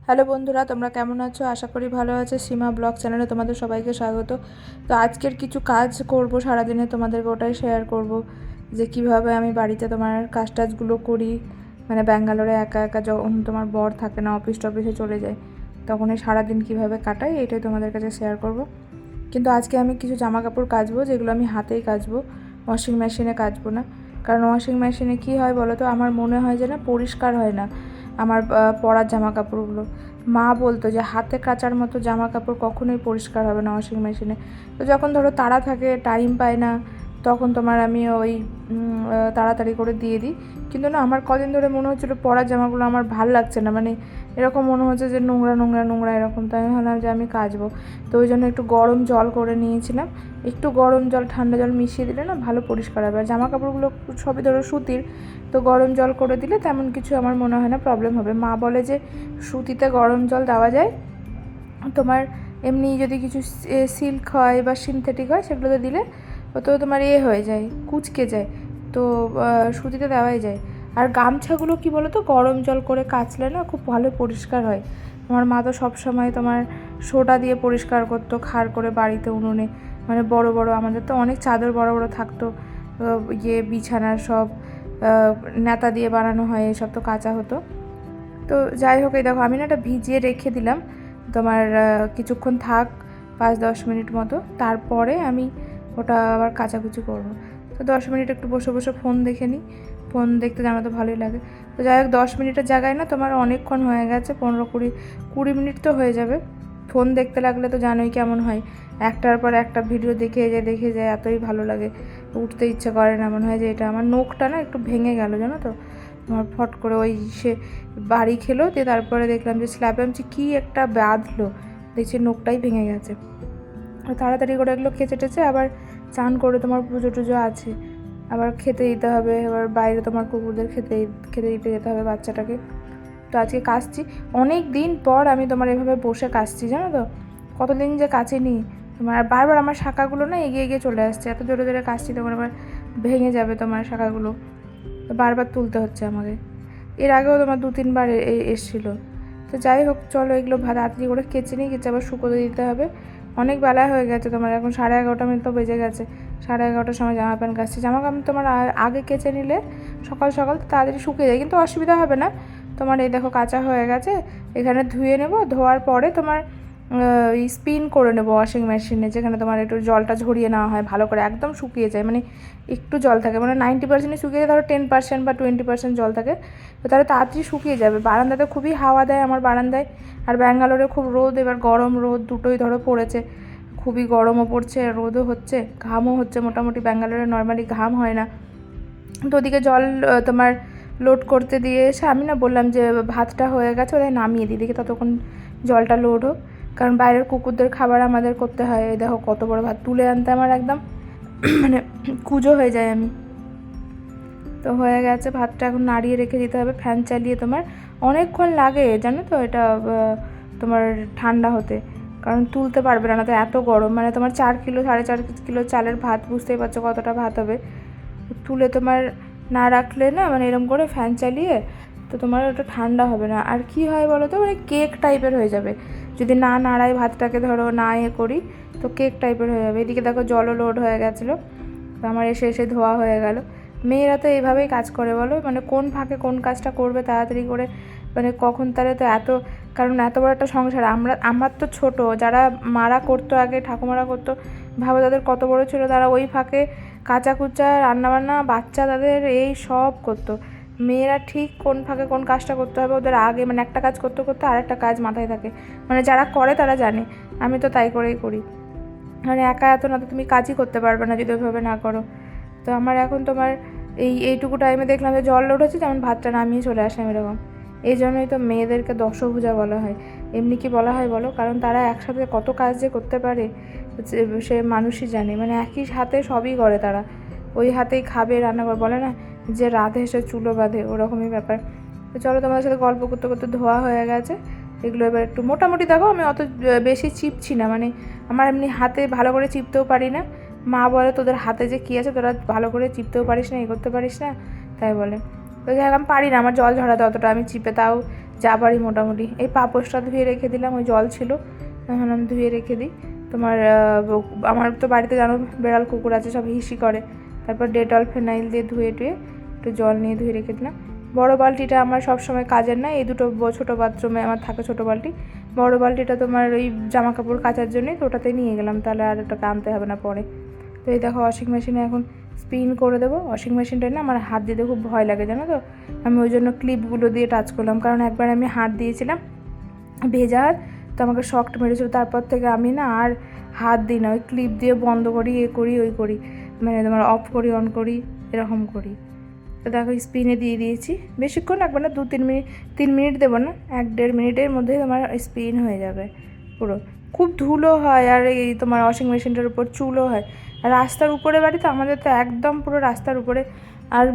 Hello বন্ধুরা, তোমরা কেমন আছো? আশা করি ভালো আছো। সীমা ব্লগ চ্যানেলে তোমাদের সবাইকে স্বাগত। তো আজকের কিছু কাজ করব সারাদিনে, তোমাদেরকে ওটাই শেয়ার করব যে কিভাবে আমি বাড়িতে তোমার কাজ টাজগুলো করি। মানে ব্যাঙ্গালোরে একা একা যখন তোমার বর থাকে না, অফিসে চলে যায়, তখন এই সারাদিন কীভাবে কাটাই এটাই তোমাদের কাছে শেয়ার করব। কিন্তু আজকে আমি কিছু জামা কাপড় কাচবো, যেগুলো আমি হাতেই কাচবো, ওয়াশিং মেশিনে কাচবো না। কারণ ওয়াশিং মেশিনে কী হয় বলো তো, আমার মনে হয় যে না, পরিষ্কার হয় না আমার পরার জামা কাপড়গুলো। মা বলতো যে হাতে কাচার মতো জামা কাপড় কখনোই পরিষ্কার হবে না ওয়াশিং মেশিনে। তো যখন ধরো তাড়া থাকে, টাইম পাই না, তখন তোমার আমি ওই তাড়াতাড়ি করে দিয়ে দিই। কিন্তু না, আমার কদিন ধরে মনে হচ্ছিলো পরার জামাগুলো আমার ভাল লাগছে না, মানে এরকম মনে হচ্ছে যে নোংরা নোংরা নোংরা এরকম। তাই আমি ভাবলাম যে আমি কাচবো। তো ওই জন্য একটু গরম জল করে নিয়েছিলাম। একটু গরম জল ঠান্ডা জল মিশিয়ে দিলে না ভালো পরিষ্কার হবে। আর জামা কাপড়গুলো সবই ধরো সুতির, তো গরম জল করে দিলে তেমন কিছু আমার মনে হয় না প্রবলেম হবে। মা বলে যে সুতিতে গরম জল দেওয়া যায়, তোমার এমনি যদি কিছু সিল্ক হয় বা সিনথেটিক হয় সেগুলোতে দিলে তো তোমার হয়ে যায়, কুচকে যায়। তো সুতিতে দেওয়াই যায়। আর গামছাগুলো কি বলো তো, গরম জল করে কাচলে না খুব ভালো পরিষ্কার হয়। আমার মা তো সবসময় তোমার সোডা দিয়ে পরিষ্কার করতো খাড় করে বাড়িতে উনুনে। মানে বড় বড় আমাদের তো অনেক চাদর বড় বড় থাকতো, বিছানার সব নেতা দিয়ে বানানো হয়, এসব তো কাচা হতো। তো যাই হোক, এই দেখো আমি না এটা ভিজিয়ে রেখে দিলাম তোমার কিছুক্ষণ থাক, 5-10 মিনিট মতো। তারপরে আমি ওটা আবার কাচাকুচি করবো। তো 10 মিনিট একটু বসে বসে ফোন দেখে নিই। ফোন দেখতে জানা তো ভালোই লাগে। তো যাই হোক, 10 মিনিটের জায়গায় না তোমার অনেকক্ষণ হয়ে গেছে, 15-20 মিনিট তো হয়ে যাবে। ফোন দেখতে লাগলে তো জানোই কেমন হয়, একটার পর একটা ভিডিও দেখে যায়, এতই ভালো লাগে, উঠতে ইচ্ছে করে না। মনে হয় যে এটা আমার নোখটা না একটু ভেঙে গেল, জানো তো। আমার ফট করে ওই সে বাড়ি খেলো, দিয়ে তারপরে দেখলাম যে স্ল্যাবে আমি কী একটা বাঁধলো, দেখছি নোখটাই ভেঙে গেছে। তাড়াতাড়ি করে এগুলো খেচে টেচে আবার চান করে তোমার পুজো টুজো আছে, আবার খেতে দিতে হবে। এবার বাইরে তোমার কুকুরদের খেতে দিতে যেতে হবে বাচ্চাটাকে। তো আজকে কাচছি, অনেক দিন পর আমি তোমার এভাবে বসে কাচছি, জানো তো। কতদিন যে কাচিনি তোমার। বারবার আমার শাখাগুলো না এগিয়ে এগিয়ে চলে আসছে, এত জোরে জোরে কাচছি তখন আবার ভেঙে যাবে তোমার শাখাগুলো। তো বারবার তুলতে হচ্ছে আমাকে। এর আগেও তোমার 2-3 বার এসেছিলো। তো যাই হোক, চলো এগুলো তাড়াতাড়ি করে কেচে নিই, কেচে আবার শুকোতে দিতে হবে। অনেক বেলা হয়ে গেছে তোমার, এখন 11:30 মিনিট তো বেজে গেছে। 11:30টার সময় জামা প্যান্ট কাচছি। জামা কাপড় তোমার আগে কেচে নিলে সকাল সকাল তাড়াতাড়ি শুকিয়ে যায়, কিন্তু অসুবিধা হবে না তোমার। এই দেখো কাচা হয়ে গেছে, এখানে ধুয়ে নেব। ধোয়ার পরে তোমার স্পিন করে নেবো ওয়াশিং মেশিনে, যেখানে তোমার একটু জলটা ঝরিয়ে নেওয়া হয় ভালো করে, একদম শুকিয়ে যায়। মানে একটু জল থাকে, মানে 90% শুকিয়ে যায়, ধরো 10% বা 20% জল থাকে, তো তাহলে তাড়াতাড়ি শুকিয়ে যাবে। বারান্দাতে খুবই হাওয়া দেয় আমার বারান্দায়, আর ব্যাঙ্গালোরে খুব রোদ, এবার গরম রোদ দুটোই ধরো পড়েছে। খুবই গরমও পড়ছে, রোদও হচ্ছে, ঘামও হচ্ছে। মোটামুটি ব্যাঙ্গালোরে নর্মালি ঘাম হয় না। তো ওদিকে জল তোমার লোড করতে দিয়ে এসে আমি না বললাম যে ভাতটা হয়ে গেছে, ওদের নামিয়ে দিই, দেখি ততক্ষণ জলটা লোড হোক। কারণ বাইরের কুকুরদের খাবার আমাদের করতে হয়। এই দেখো কত বড় ভাত তুলে আনতে আমার একদম মানে কুঁজো হয়ে যায় আমি। তো হয়ে গেছে ভাতটা, এখন নাড়িয়ে রেখে দিতে হবে ফ্যান চালিয়ে। তোমার অনেকক্ষণ লাগে জানো তো এটা তোমার ঠান্ডা হতে, কারণ তুলতে পারবে না তো এত গরম। মানে তোমার 4 কিলো 4.5 কিলো চালের ভাত, বুঝতেই পারছো কতটা ভাত হবে। তুলে তোমার না রাখলে না, মানে এরকম করে ফ্যান চালিয়ে, তো তোমার ওটা ঠান্ডা হবে না। আর কি হয় বলো তো, মানে কেক টাইপের হয়ে যাবে যদি না নাড়াই ভাতটাকে, ধরো না করি, তো কেক টাইপের হয়ে যাবে। এদিকে দেখো জলও লোড হয়ে গেছিলো, তো আমার এসে এসে ধোয়া হয়ে গেল। মেয়েরা তো এইভাবেই কাজ করে বলো, মানে কোন ফাঁকে কোন কাজটা করবে তাড়াতাড়ি করে, মানে কখন তাহলে তো এত, কারণ এত বড় একটা সংসার। আমার তো ছোট, যারা মারা করতো আগে, ঠাকুমারা করতো, ভাবো তাদের কত বড় ছিল, তারা ওই ফাঁকে কাঁচা কুচা রান্নাবান্না বাচ্চা তাদের এই সব করতো। মেয়েরা ঠিক কোন ফাঁকে কোন কাজটা করতে হবে ওদের আগে, মানে একটা কাজ করতে করতে আরেকটা কাজ মাথায় থাকে। মানে যারা করে তারা জানে, আমি তো তাই করেই করি। মানে একা এত না তো তুমি কাজই করতে পারবে না যদি ওইভাবে না করো। তো আমার এখন তোমার এইটুকু টাইমে দেখলাম যে জল লোড হচ্ছে, যেমন ভাতটা নামিয়ে চলে আসলাম এরকম। এই জন্যই তো মেয়েদেরকে দশভুজা বলা হয়। এমনি কি বলা হয় বলো, কারণ তারা একসাথে কত কাজ যে করতে পারে সে মানুষই জানে। মানে একই হাতে সবই করে তারা, ওই হাতেই খাবে রান্না করে, বলে না যে রাধে সে চুলো বাঁধে, ওরকমই ব্যাপার। তো চলো, তোমাদের সাথে গল্প করতে করতে ধোয়া হয়ে গেছে এগুলো। এবার একটু মোটামুটি দেখো, আমি অত বেশি চিপছি না, মানে আমার এমনি হাতে ভালো করে চিপতেও পারি না। মা বলে তোদের হাতে যে কী আছে, তোরা ভালো করে চিপতেও পারিস না, করতে পারিস না, তাই বলে। তো যাই হোক, আমি পারি না, আমার জল ঝরাতে অতটা, আমি চিপে তাও যাবারই মোটামুটি। এই পাপোশটা ধুয়ে রেখে দিলাম, ওই জল ছিল এখন আমি ধুয়ে রেখে দিই। তোমার আমার তো বাড়িতে জানো বেড়াল কুকুর আছে, সব হিসি করে, তারপর ডেটল ফেনাইল দিয়ে ধুয়ে টুয়ে একটু জল নিয়ে ধুয়ে রেখে দিলাম। বড় বালতিটা আমার সবসময় কাজের না, এই দুটো ছোটো বাথরুমে আমার থাকে ছোটো বালতি। বড় বালতিটা তোমার ওই জামা কাপড় কাচার জন্যই, তো ওটাতে নিয়ে গেলাম, তাহলে আর ওটাকে আনতে হবে না পরে। তো এই দেখো ওয়াশিং মেশিনে এখন স্পিন করে দেবো। ওয়াশিং মেশিনটা না আমার হাত দিতে খুব ভয় লাগে জানো তো, আমি ওই জন্য ক্লিপগুলো দিয়ে টাচ করলাম, কারণ একবার আমি হাত দিয়েছিলাম ভেজা হাত, তো আমাকে শক্ট মেরেছিল। তারপর থেকে আমি না আর হাত দিই না, ওই ক্লিপ দিয়ে বন্ধ করি, এ করি ওই করি, মানে তোমার অফ করি অন করি এরকম করি। তো দেখো স্পিনে দিয়ে দিয়েছি, বেশিক্ষণ লাগবে না, 3 মিনিট দেবো না, 1-1.5 মিনিটের মধ্যেই তোমার স্পিন হয়ে যাবে পুরো। খুব ধুলো হয় আর এই তোমার ওয়াশিং মেশিনটার উপর চুলও হয়। আর রাস্তার উপরে বাড়ি তো আমাদের, তো একদম পুরো রাস্তার উপরে। আর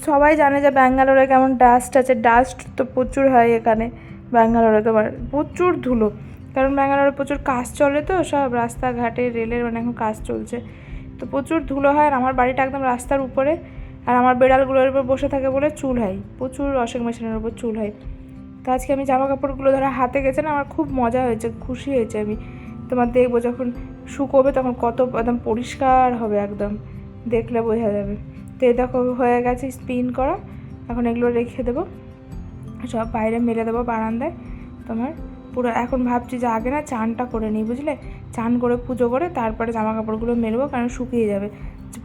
সবাই জানে যে ব্যাঙ্গালোরে কেমন ডাস্ট আছে, ডাস্ট তো প্রচুর হয় এখানে ব্যাঙ্গালোরে, তোমার প্রচুর ধুলো, কারণ ব্যাঙ্গালোরে প্রচুর কাজ চলে তো, সব রাস্তাঘাটে রেলের মানে এখন কাজ চলছে, তো প্রচুর ধুলো হয়। আর আমার বাড়িটা একদম রাস্তার উপরে, আর আমার বেড়ালগুলোর উপর বসে থাকে বলে চুল হয় প্রচুর, ওয়াশিং মেশিনের উপর চুল হয়। তো আজকে আমি জামা কাপড়গুলো ধরো হাতে গেছে না, আমার খুব মজা হয়েছে, খুশি হয়েছে আমি। তোমার দেখবো যখন শুকোবে তখন কত একদম পরিষ্কার হবে, একদম দেখলে বোঝা যাবে। তো এই দেখো হয়ে গেছে স্পিন করা, এখন এগুলো রেখে দেবো, সব বাইরে মেলে দেবো বারান্দায় তোমার পুরো। এখন ভাবছি যে আগে না চানটা করে নিই, বুঝলে, চান করে পুজো করে তারপরে জামা কাপড়গুলো মেলবো, কারণ শুকিয়ে যাবে,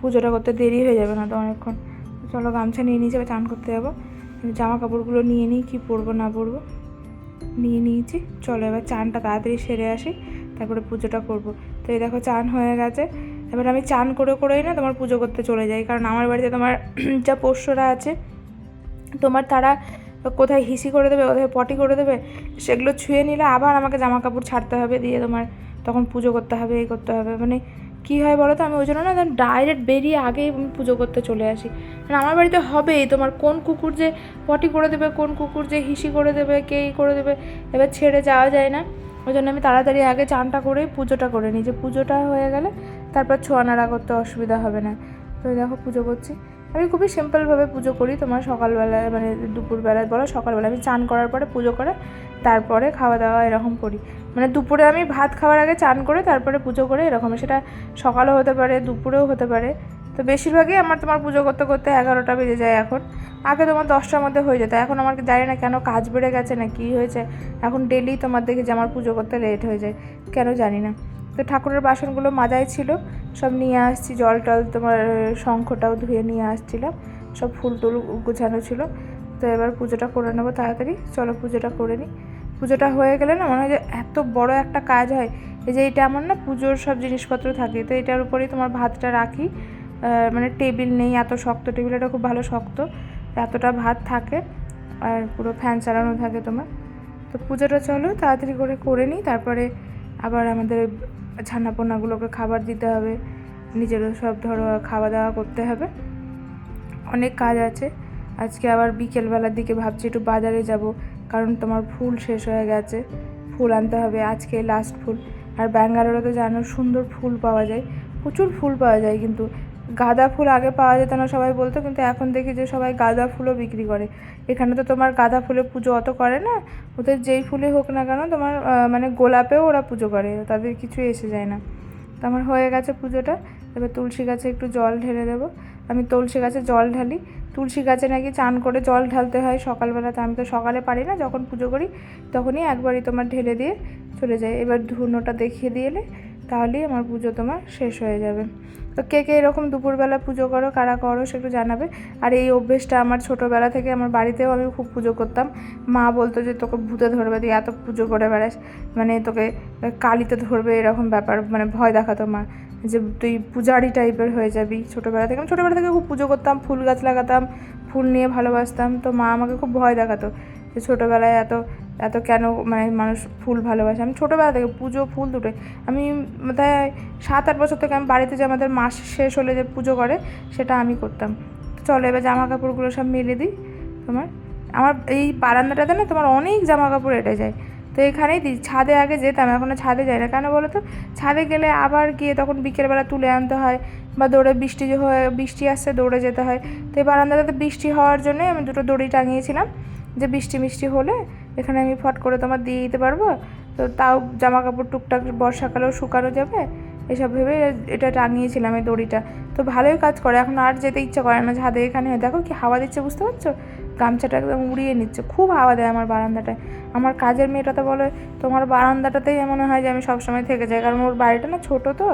পুজোটা করতে দেরি হয়ে যাবে না তো অনেকক্ষণ। চলো গামছা নিয়ে নিয়েছি, চান করতে যাবো, জামা কাপড়গুলো নিয়ে নিই, কী পরবো না পরবো নিয়ে নিয়েছি। চলো এবার চানটা তাড়াতাড়ি সেরে আসি, তারপরে পুজোটা করব। তো এই দেখো চান হয়ে গেছে, এবার আমি চান করেই না তোমার পুজো করতে চলে যাই, কারণ আমার বাড়িতে তোমার যা পোষ্যরা আছে তোমার, তারা কোথায় হিসি করে দেবে, কোথায় পটি করে দেবে, সেগুলো ছুঁয়ে নিলে আবার আমাকে জামা কাপড় ছাড়তে হবে, দিয়ে তোমার তখন পুজো করতে হবে, এই করতে হবে, মানে কী হয় বলো তো, আমি ওই জন্য না ডাইরেক্ট বেরিয়ে আগেই পুজো করতে চলে আসি। মানে আমার বাড়িতে হবেই তোমার কোন কুকুর যে পটি করে দেবে, কোন কুকুর যে হিসি করে দেবে, কে করে দেবে, এবার ছেড়ে যাওয়া যায় না। ওই জন্য আমি তাড়াতাড়ি আগে চানটা করেই পুজোটা করে নিই, যে পুজোটা হয়ে গেলে তারপর ছোঁয়া নাড়া করতে অসুবিধা হবে না। তো দেখো পুজো করছি, আমি খুবই সিম্পলভাবে পুজো করি, তোমার সকালবেলায় মানে দুপুরবেলায় বলো সকালবেলা, আমি চান করার পরে পুজো করে তারপরে খাওয়া দাওয়া এরকম করি। মানে দুপুরে আমি ভাত খাওয়ার আগে চান করে তারপরে পুজো করে এরকম, সেটা সকালও হতে পারে দুপুরেও হতে পারে। তো বেশিরভাগই আমার তোমার পুজো করতে করতে 11টা বেজে যায় এখন, আগে তোমার 10টার মধ্যে হয়ে যেত, এখন আমার জানি না কেন কাজ বেড়ে গেছে না কী হয়েছে, এখন ডেলি তোমার দেখি যে আমার পুজো করতে লেট হয়ে যায়, কেন জানি না। তো ঠাকুরের বাসনগুলো মাজাই ছিল, সব নিয়ে আসছি, জল টল তোমার শঙ্খটাও ধুয়ে নিয়ে আসছিলাম, সব ফুল টুল গুছানো ছিল। তো এবার পুজোটা করে নেবো তাড়াতাড়ি, চলো পুজোটা করে নিই। পুজোটা হয়ে গেলে না মনে হয় যে এত বড় একটা কাজ হয়, এই যে এটা আমার না পুজোর সব জিনিসপত্র থাকে, তো এটার উপরেই তোমার ভাতটা রাখি, মানে টেবিল নেই, এত শক্ত টেবিল, এটা খুব ভালো শক্ত, এতটা ভাত থাকে, আর পুরো ফ্যান চালানো থাকে তোমার। তো পুজোটা চলো তাড়াতাড়ি করে নিই, তারপরে আবার আমাদের ছানাপোনাগুলোকে খাবার দিতে হবে, নিজেরও সব ধরো খাওয়া দাওয়া করতে হবে, অনেক কাজ আছে। আজকে আবার বিকেলবেলার দিকে ভাবছি একটু বাজারে যাব, কারণ তোমার ফুল শেষ হয়ে গেছে, ফুল আনতে হবে, আজকে লাস্ট ফুল। আর ব্যাঙ্গালোরে তো জানো সুন্দর ফুল পাওয়া যায়, প্রচুর ফুল পাওয়া যায়, কিন্তু গাঁদা ফুল আগে পাওয়া যেত না সবাই বলতো, কিন্তু এখন দেখি যে সবাই গাঁদা ফুলও বিক্রি করে। এখানে তো তোমার গাঁদা ফুলের পুজো অত করে না, ওদের যেই ফুলই হোক না কেন তোমার মানে গোলাপেও ওরা পুজো করে, তাদের কিছু এসে যায় না। তো আমার হয়ে গেছে পুজোটা, এবার তুলসী গাছে একটু জল ঢেলে দেবো। আমি তুলসী গাছে জল ঢালি, তুলসী গাছে নাকি চান করে জল ঢালতে হয় সকালবেলাতে, আমি তো সকালে পারি না, যখন পুজো করি তখনই একবারই তোমার ঢেলে দিয়ে চলে যায়। এবার ধুনোটা দেখিয়ে দিলে তাহলেই আমার পুজো তোমার শেষ হয়ে যাবে। তো কে কে এরকম দুপুরবেলা পুজো করো, কারা করো সেগুলো জানাবে। আর এই অভ্যেসটা আমার ছোটোবেলা থেকে, আমার বাড়িতেও আমি খুব পুজো করতাম, মা বলতো যে তোকে ভূতে ধরবে, তুই এত পুজো করে বেড়াস, মানে তোকে কালিতে ধরবে এরকম ব্যাপার, মানে ভয় দেখাতো মা, যে তুই পূজারি টাইপের হয়ে যাবি। ছোটোবেলা থেকে আমি খুব পুজো করতাম, ফুল গাছ লাগাতাম, ফুল নিয়ে ভালোবাসতাম, তো মা আমাকে খুব ভয় দেখাতো যে ছোটোবেলায় এত এত কেন মানে মানুষ ফুল ভালোবাসে। আমি ছোটোবেলা থেকে পুজো ফুল দুটোই, আমি তাই 7-8 বছর থেকে আমি বাড়িতে যে আমাদের মাস শেষ হলে যে পুজো করে সেটা আমি করতাম। চলো এবার জামা কাপড়গুলো সব মেলে দিই। তোমার আমার এই বারান্দাটাতে না তোমার অনেক জামা কাপড় এঁটে যায়, তো এখানেই দিই। ছাদে আগে যেতাম, এখন ছাদে যাই না, কেন বলো তো, ছাদে গেলে আবার গিয়ে তখন বিকেলবেলা তুলে আনতে হয়, বা দৌড়ে বৃষ্টি আসছে দৌড়ে যেতে হয়। তো এই বারান্দাটাতে বৃষ্টি হওয়ার জন্যই আমি দুটো দড়ি টাঙিয়েছিলাম, যে বৃষ্টি মিষ্টি হলে এখানে আমি ফট করে তোমার দিয়ে দিতে পারবো, তো তাও জামা কাপড় টুকটাক বর্ষাকালেও শুকানো যাবে, এসব ভেবে এটা টাঙিয়েছিলাম এই দড়িটা। তো ভালোই কাজ করে, এখন আর যেতে ইচ্ছা করে না ছাদে। এখানে দেখো কি হাওয়া দিচ্ছে, বুঝতে পারছো? গামছাটা একদম উড়িয়ে নিচ্ছে, খুব হাওয়া দেয় আমার বারান্দাটায়। আমার কাজের মেয়েটা তো বলে তোমার বারান্দাটাতেই মনে হয় যে আমি সবসময় থেকে যাই, কারণ ওর বাড়িটা না ছোটো, তো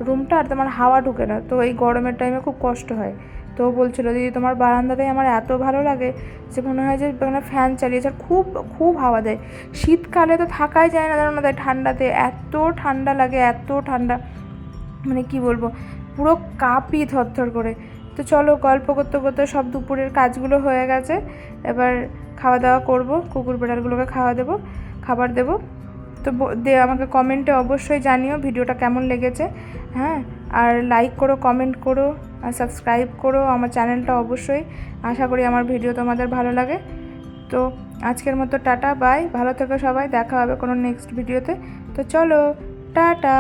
রুমটা, আর তোমার হাওয়া ঢুকে না, তো এই গরমের টাইমে খুব কষ্ট হয়। তো বলছিল দিদি তোমার বারান্দাতেই আমার এত ভালো লাগে যে মনে হয় যে মানে ফ্যান চালিয়েছে, আর খুব খুব হাওয়া দেয়। শীতকালে তো থাকাই যায় না, জানো না, তাই ঠান্ডাতে এত ঠান্ডা লাগে, এত ঠান্ডা, মানে কি বলবো, পুরো কাঁপি থরথর করে। তো চলো, গল্প করতে করতে সব দুপুরের কাজগুলো হয়ে গেছে, এবার খাওয়া দাওয়া করবো, কুকুর বেড়ালগুলোকে খাবার দেবো। তো আমাকে কমেন্টে অবশ্যই জানিও ভিডিওটা কেমন লেগেছে, হ্যাঁ, আর লাইক করো, কমেন্ট করো, আর সাবস্ক্রাইব করো আমার চ্যানেলটা অবশ্যই। আশা করি আমার ভিডিও তোমাদের ভালো লাগে। তো আজকের মতো টাটা, বাই, ভালো থেকো সবাই, দেখা হবে কোনো নেক্সট ভিডিওতে। তো চলো, টাটা।